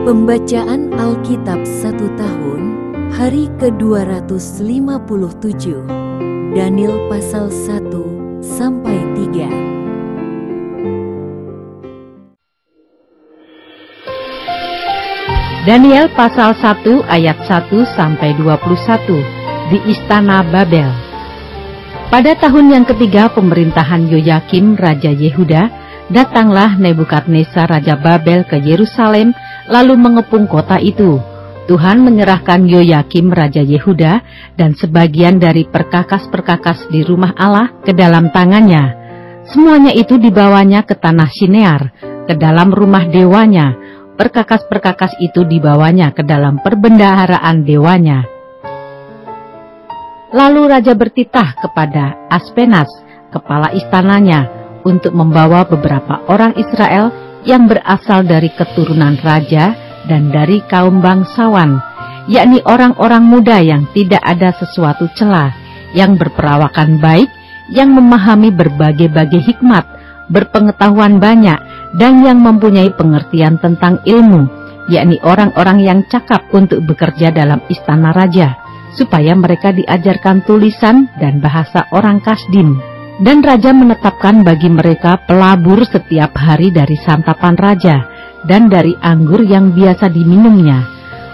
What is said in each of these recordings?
Pembacaan Alkitab 1 tahun, hari ke-257, Daniel pasal 1 sampai 3. Daniel pasal 1 ayat 1 sampai 21 di Istana Babel. Pada tahun yang ketiga pemerintahan Yoyakim Raja Yehuda, datanglah Nebukadnezar Raja Babel ke Yerusalem lalu mengepung kota itu. Tuhan menyerahkan Yoyakim Raja Yehuda dan sebagian dari perkakas-perkakas di rumah Allah ke dalam tangannya. Semuanya itu dibawanya ke tanah Sinear, ke dalam rumah dewanya. Perkakas-perkakas itu dibawanya ke dalam perbendaharaan dewanya. Lalu raja bertitah kepada Aspenas, kepala istananya, untuk membawa beberapa orang Israel yang berasal dari keturunan raja dan dari kaum bangsawan, yakni orang-orang muda yang tidak ada sesuatu celah, yang berperawakan baik, yang memahami berbagai-bagai hikmat, berpengetahuan banyak, dan yang mempunyai pengertian tentang ilmu, yakni orang-orang yang cakap untuk bekerja dalam istana raja, supaya mereka diajarkan tulisan dan bahasa orang Kasdim. Dan raja menetapkan bagi mereka pelabur setiap hari dari santapan raja dan dari anggur yang biasa diminumnya.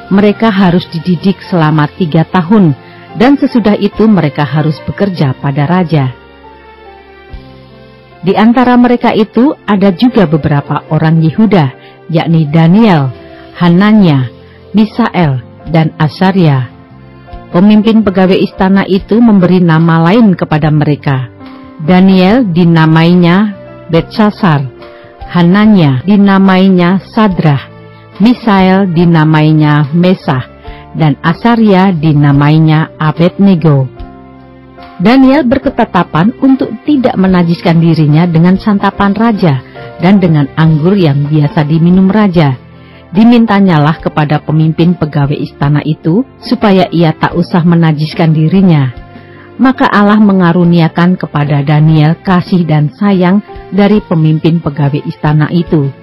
Mereka harus dididik selama 3 tahun, dan sesudah itu mereka harus bekerja pada raja. Di antara mereka itu ada juga beberapa orang Yehuda, yakni Daniel, Hananya, Misael, dan Asaria. Pemimpin pegawai istana itu memberi nama lain kepada mereka. Daniel dinamainya Belsasar, Hananya dinamainya Sadrah, Misael dinamainya Mesah, dan Asaria dinamainya Abednego. Daniel berketetapan untuk tidak menajiskan dirinya dengan santapan raja dan dengan anggur yang biasa diminum raja. Dimintanyalah kepada pemimpin pegawai istana itu supaya ia tak usah menajiskan dirinya. Maka Allah mengaruniakan kepada Daniel kasih dan sayang dari pemimpin pegawai istana itu.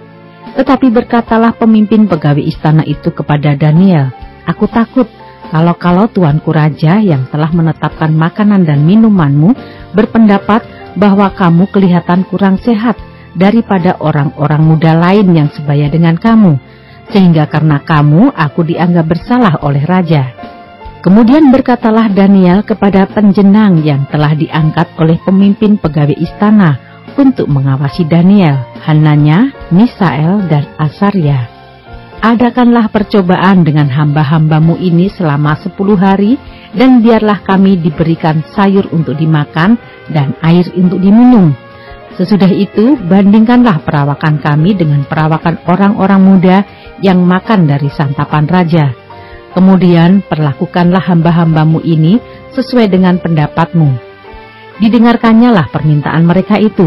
Tetapi berkatalah pemimpin pegawai istana itu kepada Daniel, "Aku takut kalau tuanku raja yang telah menetapkan makanan dan minumanmu berpendapat bahwa kamu kelihatan kurang sehat daripada orang-orang muda lain yang sebaya dengan kamu, sehingga karena kamu aku dianggap bersalah oleh raja." Kemudian berkatalah Daniel kepada penjenang yang telah diangkat oleh pemimpin pegawai istana untuk mengawasi Daniel, Hananya, Misael, dan Asaria, "Adakanlah percobaan dengan hamba-hambamu ini selama 10 hari, dan biarlah kami diberikan sayur untuk dimakan dan air untuk diminum. Sesudah itu, bandingkanlah perawakan kami dengan perawakan orang-orang muda yang makan dari santapan raja. Kemudian perlakukanlah hamba-hambamu ini sesuai dengan pendapatmu." Didengarkannya lah permintaan mereka itu.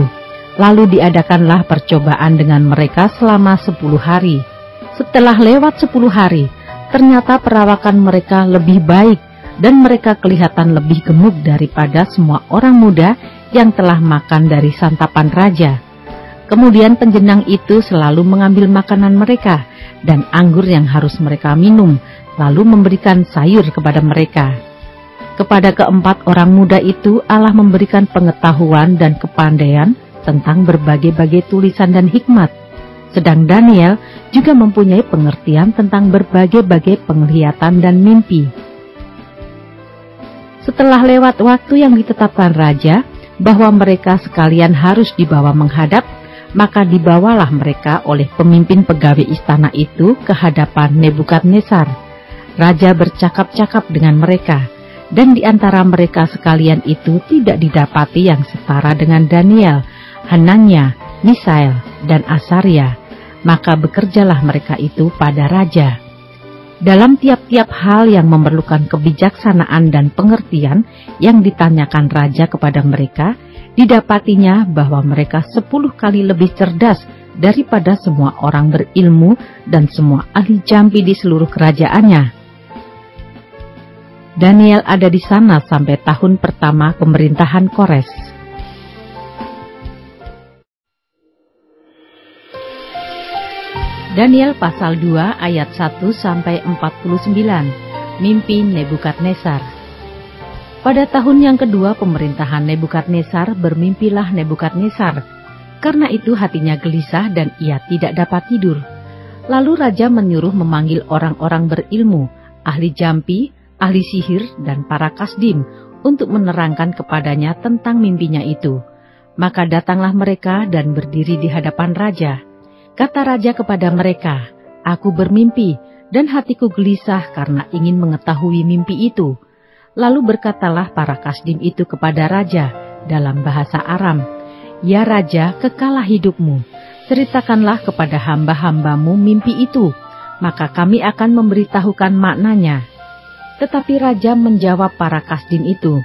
Lalu diadakanlah percobaan dengan mereka selama 10 hari. Setelah lewat 10 hari, ternyata perawakan mereka lebih baik dan mereka kelihatan lebih gemuk daripada semua orang muda yang telah makan dari santapan raja. Kemudian penjenang itu selalu mengambil makanan mereka dan anggur yang harus mereka minum, lalu memberikan sayur kepada mereka. Kepada keempat orang muda itu Allah memberikan pengetahuan dan kepandaian tentang berbagai-bagai tulisan dan hikmat. Sedang Daniel juga mempunyai pengertian tentang berbagai-bagai penglihatan dan mimpi. Setelah lewat waktu yang ditetapkan raja bahwa mereka sekalian harus dibawa menghadap, maka dibawalah mereka oleh pemimpin pegawai istana itu ke hadapan Nebukadnezar. Raja bercakap-cakap dengan mereka, dan di antara mereka sekalian itu tidak didapati yang setara dengan Daniel, Hananya, Misael, dan Asaria. Maka bekerjalah mereka itu pada raja. Dalam tiap-tiap hal yang memerlukan kebijaksanaan dan pengertian yang ditanyakan raja kepada mereka, didapatinya bahwa mereka 10 kali lebih cerdas daripada semua orang berilmu dan semua ahli jampi di seluruh kerajaannya. Daniel ada di sana sampai tahun pertama pemerintahan Kores. Daniel pasal 2 ayat 1-49. Mimpi Nebukadnezar. Pada tahun yang kedua pemerintahan Nebukadnezar, bermimpilah Nebukadnezar. Karena itu hatinya gelisah dan ia tidak dapat tidur. Lalu raja menyuruh memanggil orang-orang berilmu, ahli jampi, ahli sihir, dan para kasdim untuk menerangkan kepadanya tentang mimpinya itu. Maka datanglah mereka dan berdiri di hadapan raja. Kata raja kepada mereka, "Aku bermimpi, dan hatiku gelisah karena ingin mengetahui mimpi itu." Lalu berkatalah para kasdim itu kepada raja dalam bahasa Aram, "Ya raja, kekalah hidupmu, ceritakanlah kepada hamba-hambamu mimpi itu, maka kami akan memberitahukan maknanya." Tetapi raja menjawab para kasdim itu,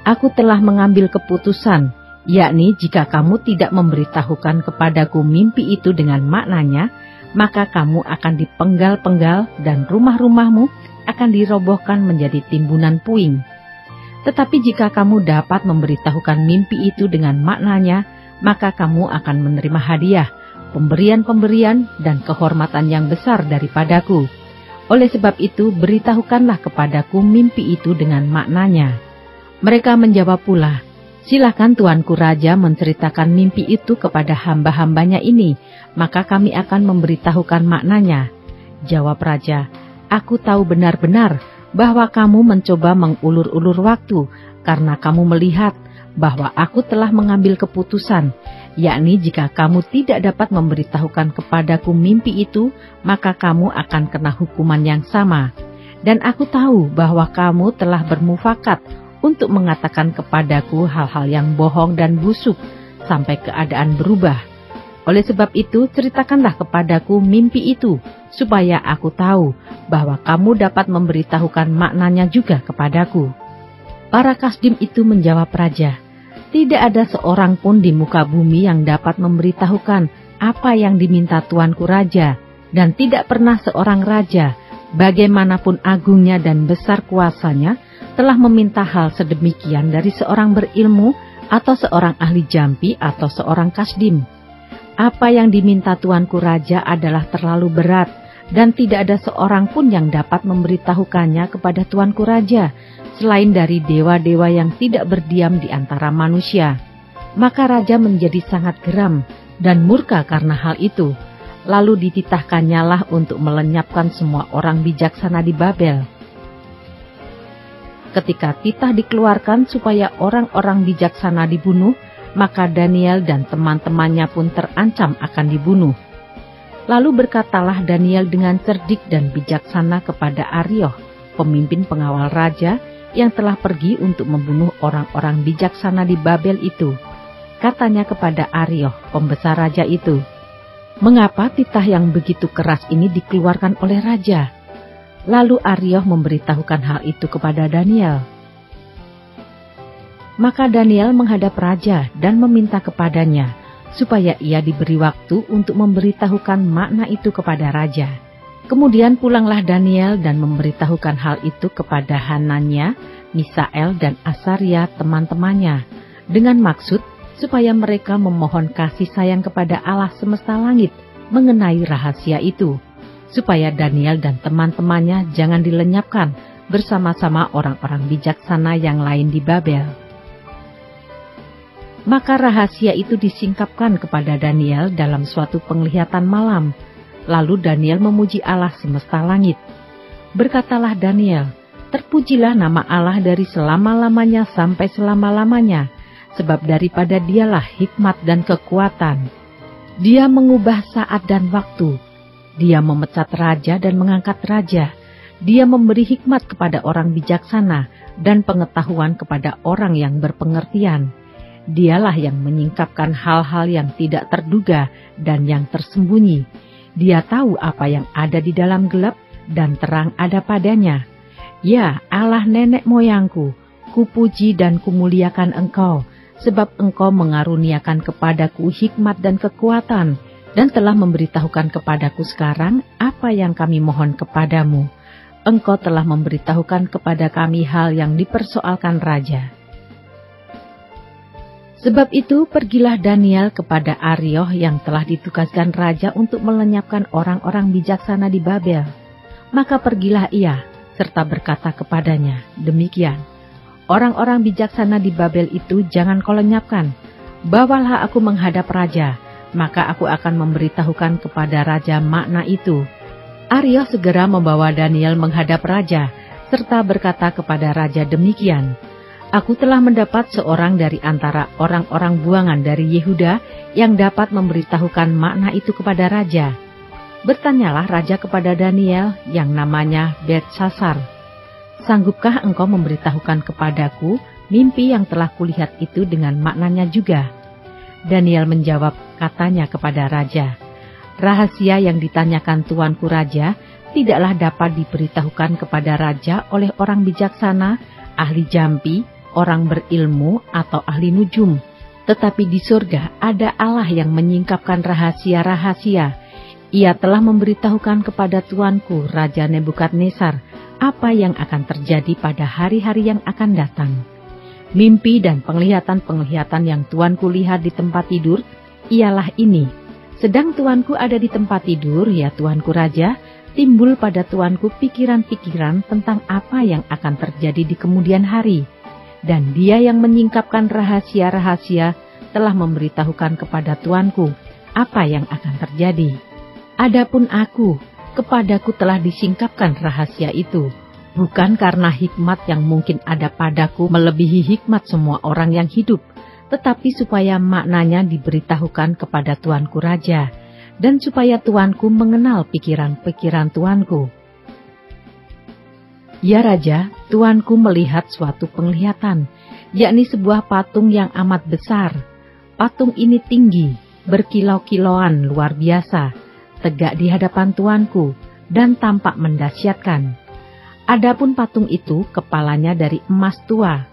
"Aku telah mengambil keputusan, yakni jika kamu tidak memberitahukan kepadaku mimpi itu dengan maknanya, maka kamu akan dipenggal-penggal dan rumah-rumahmu akan dirobohkan menjadi timbunan puing. Tetapi jika kamu dapat memberitahukan mimpi itu dengan maknanya, maka kamu akan menerima hadiah, pemberian-pemberian dan kehormatan yang besar daripadaku. Oleh sebab itu, beritahukanlah kepadaku mimpi itu dengan maknanya." Mereka menjawab pula, "Silakan tuanku raja menceritakan mimpi itu kepada hamba-hambanya ini, maka kami akan memberitahukan maknanya." Jawab raja, "Aku tahu benar-benar bahwa kamu mencoba mengulur-ulur waktu, karena kamu melihat bahwa aku telah mengambil keputusan, yakni jika kamu tidak dapat memberitahukan kepadaku mimpi itu, maka kamu akan kena hukuman yang sama. Dan aku tahu bahwa kamu telah bermufakat untuk mengatakan kepadaku hal-hal yang bohong dan busuk sampai keadaan berubah. Oleh sebab itu, ceritakanlah kepadaku mimpi itu, supaya aku tahu bahwa kamu dapat memberitahukan maknanya juga kepadaku." Para kasdim itu menjawab raja, "Tidak ada seorang pun di muka bumi yang dapat memberitahukan apa yang diminta tuanku raja, dan tidak pernah seorang raja, bagaimanapun agungnya dan besar kuasanya, telah meminta hal sedemikian dari seorang berilmu atau seorang ahli jampi atau seorang kasdim. Apa yang diminta tuanku raja adalah terlalu berat, dan tidak ada seorang pun yang dapat memberitahukannya kepada tuanku raja, selain dari dewa-dewa yang tidak berdiam di antara manusia." Maka raja menjadi sangat geram dan murka karena hal itu. Lalu dititahkannya lah untuk melenyapkan semua orang bijaksana di Babel. Ketika titah dikeluarkan supaya orang-orang bijaksana dibunuh, maka Daniel dan teman-temannya pun terancam akan dibunuh. Lalu berkatalah Daniel dengan cerdik dan bijaksana kepada Arioh, pemimpin pengawal raja, yang telah pergi untuk membunuh orang-orang bijaksana di Babel itu. Katanya kepada Arioh, pembesar raja itu, "Mengapa titah yang begitu keras ini dikeluarkan oleh raja?" Lalu Arioh memberitahukan hal itu kepada Daniel. Maka Daniel menghadap raja dan meminta kepadanya, supaya ia diberi waktu untuk memberitahukan makna itu kepada raja. Kemudian pulanglah Daniel dan memberitahukan hal itu kepada Hananya, Misael, dan Asaria teman-temannya, dengan maksud supaya mereka memohon kasih sayang kepada Allah semesta langit mengenai rahasia itu, supaya Daniel dan teman-temannya jangan dilenyapkan bersama-sama orang-orang bijaksana yang lain di Babel. Maka rahasia itu disingkapkan kepada Daniel dalam suatu penglihatan malam. Lalu Daniel memuji Allah semesta langit. Berkatalah Daniel, "Terpujilah nama Allah dari selama-lamanya sampai selama-lamanya, sebab daripada Dialah hikmat dan kekuatan. Dia mengubah saat dan waktu. Dia memecat raja dan mengangkat raja. Dia memberi hikmat kepada orang bijaksana dan pengetahuan kepada orang yang berpengertian. Dialah yang menyingkapkan hal-hal yang tidak terduga dan yang tersembunyi. Dia tahu apa yang ada di dalam gelap dan terang ada padanya. Ya Allah nenek moyangku, kupuji dan kumuliakan Engkau, sebab Engkau mengaruniakan kepadaku hikmat dan kekuatan, dan telah memberitahukan kepadaku sekarang apa yang kami mohon kepadamu. Engkau telah memberitahukan kepada kami hal yang dipersoalkan raja." Sebab itu pergilah Daniel kepada Arioh yang telah ditugaskan raja untuk melenyapkan orang-orang bijaksana di Babel. Maka pergilah ia, serta berkata kepadanya, demikian, orang-orang bijaksana di Babel itu jangan kau lenyapkan. Bawalah aku menghadap raja, maka aku akan memberitahukan kepada raja makna itu. Arioh segera membawa Daniel menghadap raja, serta berkata kepada raja demikian, aku telah mendapat seorang dari antara orang-orang buangan dari Yehuda yang dapat memberitahukan makna itu kepada raja. Bertanyalah raja kepada Daniel yang namanya Beltsasar, sanggupkah engkau memberitahukan kepadaku mimpi yang telah kulihat itu dengan maknanya juga? Daniel menjawab katanya kepada raja, rahasia yang ditanyakan tuanku raja tidaklah dapat diberitahukan kepada raja oleh orang bijaksana, ahli jampi, orang berilmu, atau ahli nujum. Tetapi di surga ada Allah yang menyingkapkan rahasia-rahasia. Ia telah memberitahukan kepada tuanku Raja Nebukadnezar apa yang akan terjadi pada hari-hari yang akan datang. Mimpi dan penglihatan-penglihatan yang tuanku lihat di tempat tidur ialah ini. Sedang tuanku ada di tempat tidur, ya tuanku Raja, timbul pada tuanku pikiran-pikiran tentang apa yang akan terjadi di kemudian hari. Dan dia yang menyingkapkan rahasia-rahasia telah memberitahukan kepada tuanku apa yang akan terjadi. Adapun aku, kepadaku telah disingkapkan rahasia itu, bukan karena hikmat yang mungkin ada padaku melebihi hikmat semua orang yang hidup, tetapi supaya maknanya diberitahukan kepada tuanku raja, dan supaya tuanku mengenal pikiran-pikiran tuanku. Ya raja, tuanku melihat suatu penglihatan, yakni sebuah patung yang amat besar. Patung ini tinggi, berkilau-kilauan luar biasa, tegak di hadapan tuanku, dan tampak mendahsyatkan. Adapun patung itu kepalanya dari emas tua,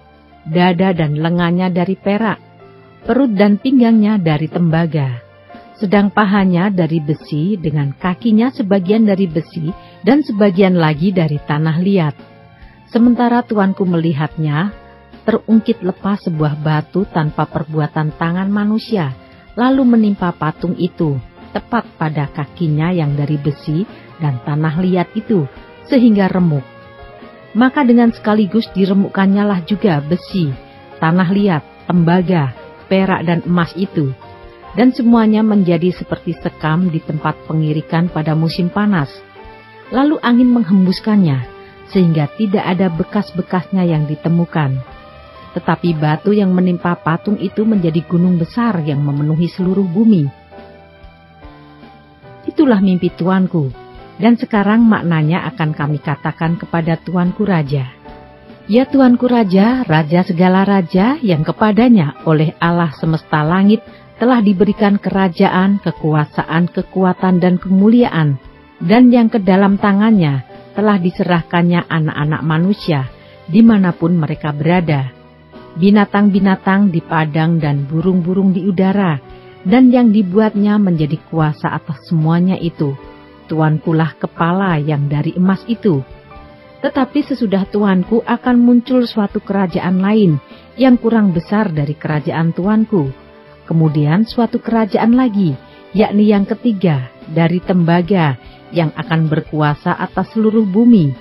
dada dan lengannya dari perak, perut dan pinggangnya dari tembaga, sedang pahanya dari besi dengan kakinya sebagian dari besi dan sebagian lagi dari tanah liat. Sementara tuanku melihatnya, terungkit lepas sebuah batu tanpa perbuatan tangan manusia, lalu menimpa patung itu, tepat pada kakinya yang dari besi dan tanah liat itu, sehingga remuk. Maka dengan sekaligus diremukkannya lah juga besi, tanah liat, tembaga, perak dan emas itu, dan semuanya menjadi seperti sekam di tempat pengirikan pada musim panas. Lalu angin menghembuskannya, sehingga tidak ada bekas-bekasnya yang ditemukan. Tetapi batu yang menimpa patung itu menjadi gunung besar yang memenuhi seluruh bumi. Itulah mimpi tuanku, dan sekarang maknanya akan kami katakan kepada tuanku raja. Ya tuanku raja, raja segala raja, yang kepadanya oleh Allah semesta langit telah diberikan kerajaan, kekuasaan, kekuatan, dan kemuliaan, dan yang ke dalam tangannya telah diserahkannya anak-anak manusia, dimanapun mereka berada, binatang-binatang di padang dan burung-burung di udara, dan yang dibuatnya menjadi kuasa atas semuanya itu. Tuankulah kepala yang dari emas itu. Tetapi sesudah tuanku akan muncul suatu kerajaan lain yang kurang besar dari kerajaan tuanku. Kemudian suatu kerajaan lagi, yakni yang ketiga, dari tembaga, yang akan berkuasa atas seluruh bumi.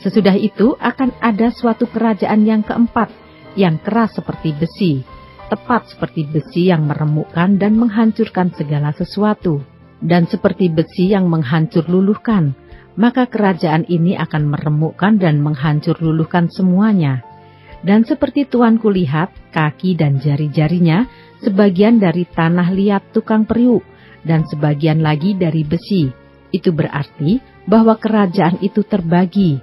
Sesudah itu akan ada suatu kerajaan yang keempat, yang keras seperti besi, tepat seperti besi yang meremukkan dan menghancurkan segala sesuatu, dan seperti besi yang menghancur luluhkan. Maka kerajaan ini akan meremukkan dan menghancur luluhkan semuanya. Dan seperti tuanku lihat, kaki dan jari-jarinya sebagian dari tanah liat tukang periuk, dan sebagian lagi dari besi. Itu berarti bahwa kerajaan itu terbagi.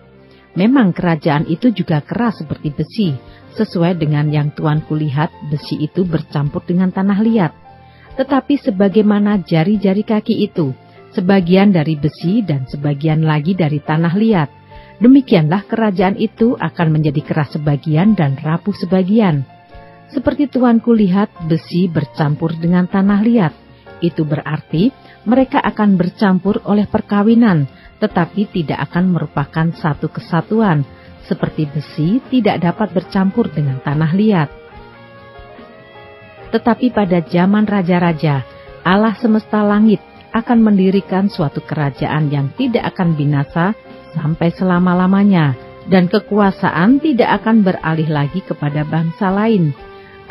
Memang kerajaan itu juga keras seperti besi, sesuai dengan yang tuanku lihat, besi itu bercampur dengan tanah liat. Tetapi sebagaimana jari-jari kaki itu, sebagian dari besi dan sebagian lagi dari tanah liat, demikianlah kerajaan itu akan menjadi keras sebagian dan rapuh sebagian. Seperti tuanku lihat, besi bercampur dengan tanah liat. Itu berarti mereka akan bercampur oleh perkawinan, tetapi tidak akan merupakan satu kesatuan, seperti besi tidak dapat bercampur dengan tanah liat. Tetapi pada zaman raja-raja, Allah semesta langit akan mendirikan suatu kerajaan yang tidak akan binasa sampai selama-lamanya, dan kekuasaan tidak akan beralih lagi kepada bangsa lain.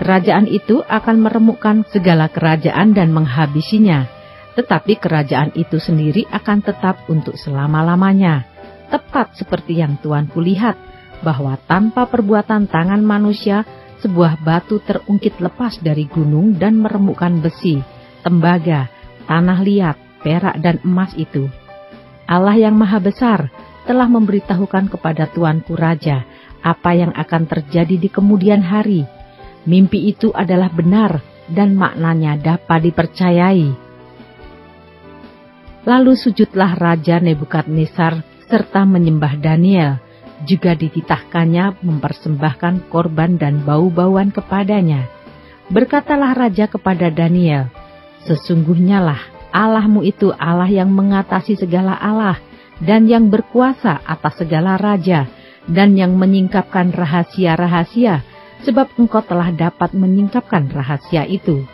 Kerajaan itu akan meremukkan segala kerajaan dan menghabisinya, tetapi kerajaan itu sendiri akan tetap untuk selama-lamanya. Tepat seperti yang Tuanku lihat, bahwa tanpa perbuatan tangan manusia, sebuah batu terungkit lepas dari gunung dan meremukkan besi, tembaga, tanah liat, perak dan emas itu. Allah yang Maha Besar telah memberitahukan kepada Tuanku Raja apa yang akan terjadi di kemudian hari. Mimpi itu adalah benar dan maknanya dapat dipercayai. Lalu sujudlah Raja Nebukadnezar serta menyembah Daniel. Juga dititahkannya mempersembahkan korban dan bau-bauan kepadanya. Berkatalah Raja kepada Daniel, "Sesungguhnya lah Allahmu itu Allah yang mengatasi segala Allah, dan yang berkuasa atas segala raja, dan yang menyingkapkan rahasia-rahasia, sebab engkau telah dapat menyingkapkan rahasia itu."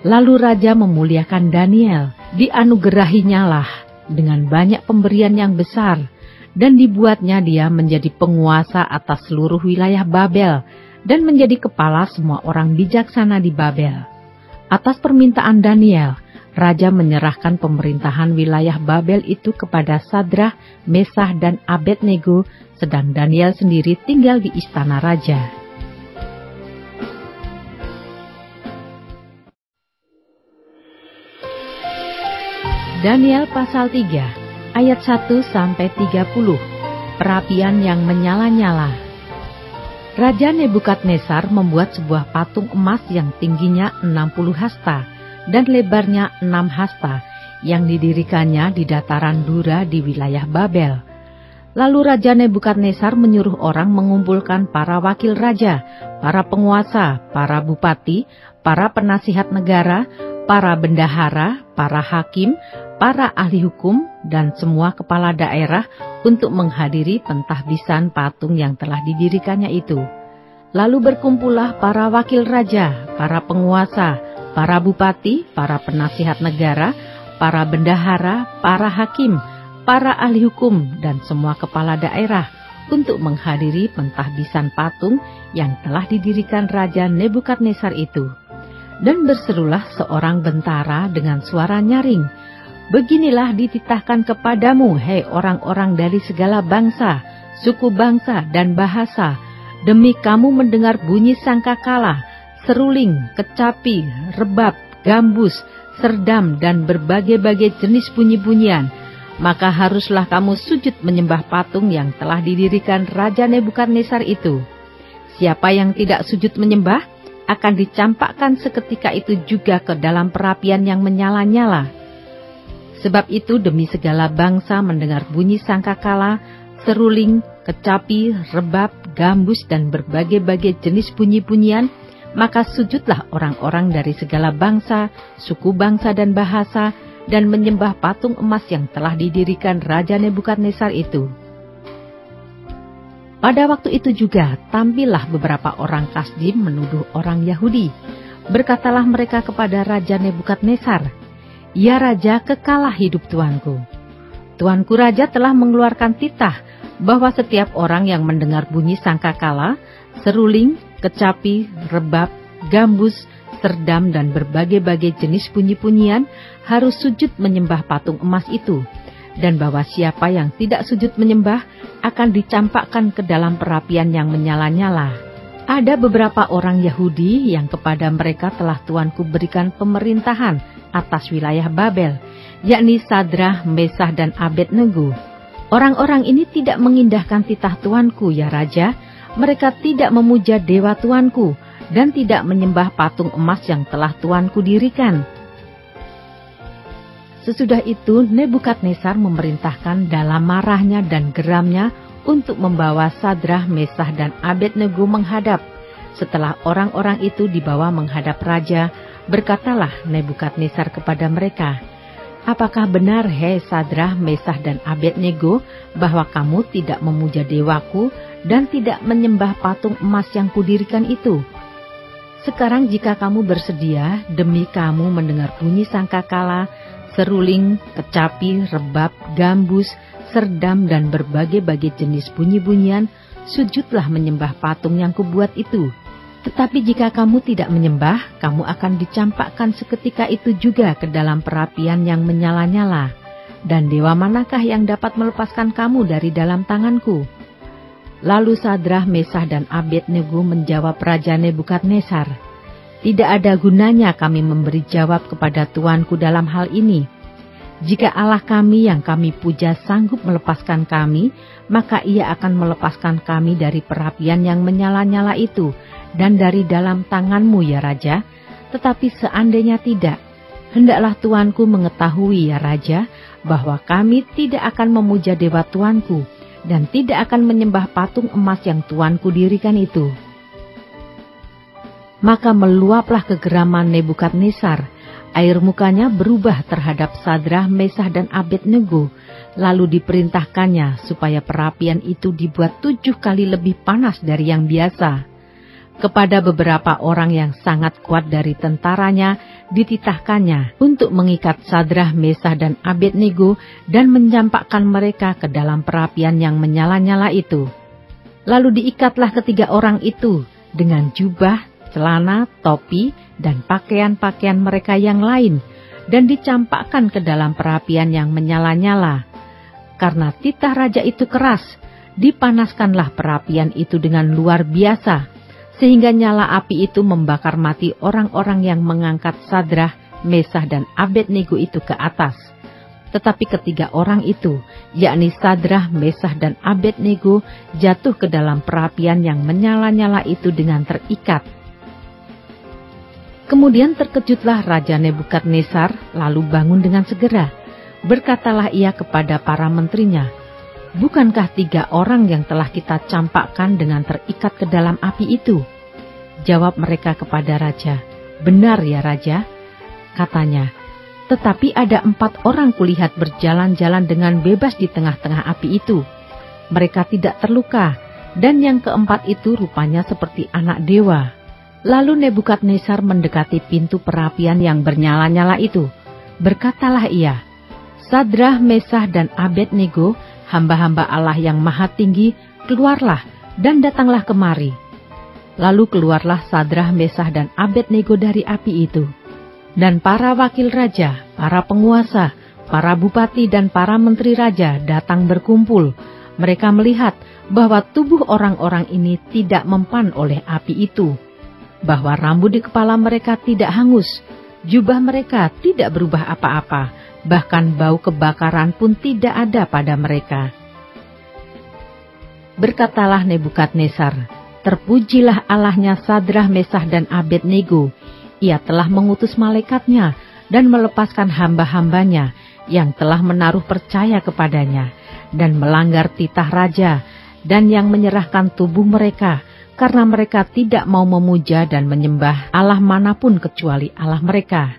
Lalu Raja memuliakan Daniel, dianugerahinya lah dengan banyak pemberian yang besar, dan dibuatnya dia menjadi penguasa atas seluruh wilayah Babel, dan menjadi kepala semua orang bijaksana di Babel. Atas permintaan Daniel, Raja menyerahkan pemerintahan wilayah Babel itu kepada Sadrah, Mesah, dan Abednego, sedang Daniel sendiri tinggal di istana Raja. Daniel pasal 3 ayat 1-30, perapian yang menyala-nyala. Raja Nebukadnezar membuat sebuah patung emas yang tingginya 60 hasta dan lebarnya 6 hasta, yang didirikannya di dataran Dura di wilayah Babel. Lalu Raja Nebukadnezar menyuruh orang mengumpulkan para wakil raja, para penguasa, para bupati, para penasihat negara, para bendahara, para hakim, para ahli hukum, dan semua kepala daerah untuk menghadiri pentahbisan patung yang telah didirikannya itu. Lalu berkumpullah para wakil raja, para penguasa, para bupati, para penasihat negara, para bendahara, para hakim, para ahli hukum, dan semua kepala daerah untuk menghadiri pentahbisan patung yang telah didirikan Raja Nebukadnezar itu. Dan berserulah seorang bentara dengan suara nyaring, "Beginilah dititahkan kepadamu, hei orang-orang dari segala bangsa, suku bangsa, dan bahasa, demi kamu mendengar bunyi sangkakala, seruling, kecapi, rebab, gambus, serdam, dan berbagai-bagai jenis bunyi-bunyian, maka haruslah kamu sujud menyembah patung yang telah didirikan Raja Nebukadnezar itu. Siapa yang tidak sujud menyembah, akan dicampakkan seketika itu juga ke dalam perapian yang menyala-nyala. Sebab itu demi segala bangsa mendengar bunyi sangkakala, seruling, kecapi, rebab, gambus, dan berbagai-bagai jenis bunyi-bunyian, maka sujudlah orang-orang dari segala bangsa, suku bangsa, dan bahasa, dan menyembah patung emas yang telah didirikan Raja Nebukadnezar itu. Pada waktu itu juga tampillah beberapa orang Kasdim menuduh orang Yahudi. Berkatalah mereka kepada Raja Nebukadnezar, "Ya Raja, kekalah hidup Tuanku. Tuanku Raja telah mengeluarkan titah bahwa setiap orang yang mendengar bunyi sangkakala, seruling, kecapi, rebab, gambus, serdam, dan berbagai-bagai jenis bunyi-bunyian harus sujud menyembah patung emas itu, dan bahwa siapa yang tidak sujud menyembah akan dicampakkan ke dalam perapian yang menyala-nyala." Ada beberapa orang Yahudi yang kepada mereka telah Tuanku berikan pemerintahan atas wilayah Babel, yakni Sadrah, Mesah, dan Abednego. Orang-orang ini tidak mengindahkan titah Tuanku, ya Raja. Mereka tidak memuja dewa Tuanku dan tidak menyembah patung emas yang telah Tuanku dirikan. Sesudah itu Nebukadnezar memerintahkan dalam marahnya dan geramnya untuk membawa Sadrah, Mesah, dan Abednego menghadap. Setelah orang-orang itu dibawa menghadap raja, berkatalah Nebukadnezar kepada mereka, "Apakah benar, hei Sadrah, Mesah, dan Abednego, bahwa kamu tidak memuja dewaku dan tidak menyembah patung emas yang kudirikan itu?" Sekarang jika kamu bersedia demi kamu mendengar bunyi sangkakala, seruling, kecapi, rebab, gambus, serdam, dan berbagai-bagai jenis bunyi-bunyian, sujudlah menyembah patung yang kubuat itu. Tetapi jika kamu tidak menyembah, kamu akan dicampakkan seketika itu juga ke dalam perapian yang menyala-nyala. Dan dewa manakah yang dapat melepaskan kamu dari dalam tanganku?" Lalu Sadrah, Mesah, dan Abednego menjawab Raja Nebukadnezar, "Tidak ada gunanya kami memberi jawab kepada tuanku dalam hal ini. Jika Allah kami yang kami puja sanggup melepaskan kami, maka ia akan melepaskan kami dari perapian yang menyala-nyala itu dan dari dalam tanganmu ya Raja. Tetapi seandainya tidak, hendaklah tuanku mengetahui ya Raja, bahwa kami tidak akan memuja dewa tuanku dan tidak akan menyembah patung emas yang tuanku dirikan itu." Maka meluaplah kegeraman Nebukadnezar, air mukanya berubah terhadap Sadrah, Mesah, dan Abednego, lalu diperintahkannya supaya perapian itu dibuat 7 kali lebih panas dari yang biasa. Kepada beberapa orang yang sangat kuat dari tentaranya dititahkannya untuk mengikat Sadrah, Mesah, dan Abednego dan mencampakkan mereka ke dalam perapian yang menyala-nyala itu. Lalu diikatlah ketiga orang itu dengan jubah, celana, topi, dan pakaian-pakaian mereka yang lain, dan dicampakkan ke dalam perapian yang menyala-nyala. Karena titah raja itu keras, dipanaskanlah perapian itu dengan luar biasa, sehingga nyala api itu membakar mati orang-orang yang mengangkat Sadrah, Mesah, dan Abednego itu ke atas. Tetapi ketiga orang itu, yakni Sadrah, Mesah, dan Abednego, jatuh ke dalam perapian yang menyala-nyala itu dengan terikat. Kemudian terkejutlah Raja Nebukadnezar, lalu bangun dengan segera. Berkatalah ia kepada para menterinya, "Bukankah 3 orang yang telah kita campakkan dengan terikat ke dalam api itu?" Jawab mereka kepada raja, "Benar ya Raja." Katanya, "Tetapi ada 4 orang kulihat berjalan-jalan dengan bebas di tengah-tengah api itu. Mereka tidak terluka, dan yang keempat itu rupanya seperti anak dewa." Lalu Nebukadnezar mendekati pintu perapian yang bernyala-nyala itu. Berkatalah ia, "Sadrah, Mesah, dan Abednego, hamba-hamba Allah yang maha tinggi, keluarlah dan datanglah kemari." Lalu keluarlah Sadrah, Mesah, dan Abednego dari api itu. Dan para wakil raja, para penguasa, para bupati, dan para menteri raja datang berkumpul. Mereka melihat bahwa tubuh orang-orang ini tidak mempan oleh api itu, bahwa rambut di kepala mereka tidak hangus, jubah mereka tidak berubah apa-apa, bahkan bau kebakaran pun tidak ada pada mereka. Berkatalah Nebukadnezar, "Terpujilah Allahnya Sadrah, Mesah, dan Abednego. Ia telah mengutus malaikatnya dan melepaskan hamba-hambanya yang telah menaruh percaya kepadanya dan melanggar titah raja, dan yang menyerahkan tubuh mereka karena mereka tidak mau memuja dan menyembah Allah manapun kecuali Allah mereka.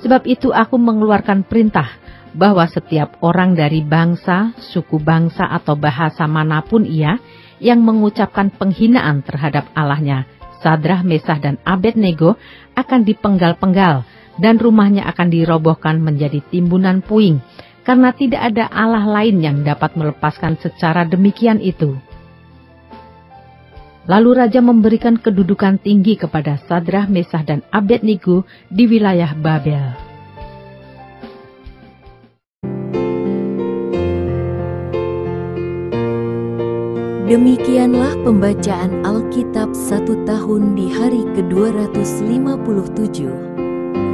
Sebab itu aku mengeluarkan perintah bahwa setiap orang dari bangsa, suku bangsa, atau bahasa manapun ia yang mengucapkan penghinaan terhadap Allahnya Sadrah, Mesah, dan Abednego akan dipenggal-penggal dan rumahnya akan dirobohkan menjadi timbunan puing, karena tidak ada Allah lain yang dapat melepaskan secara demikian itu." Lalu raja memberikan kedudukan tinggi kepada Sadrah, Mesah, dan Abednego di wilayah Babel. Demikianlah pembacaan Alkitab 1 tahun di hari ke-257.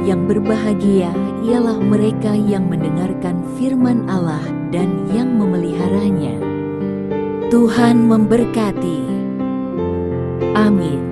Yang berbahagia ialah mereka yang mendengarkan firman Allah dan yang memeliharanya. Tuhan memberkati. Amin.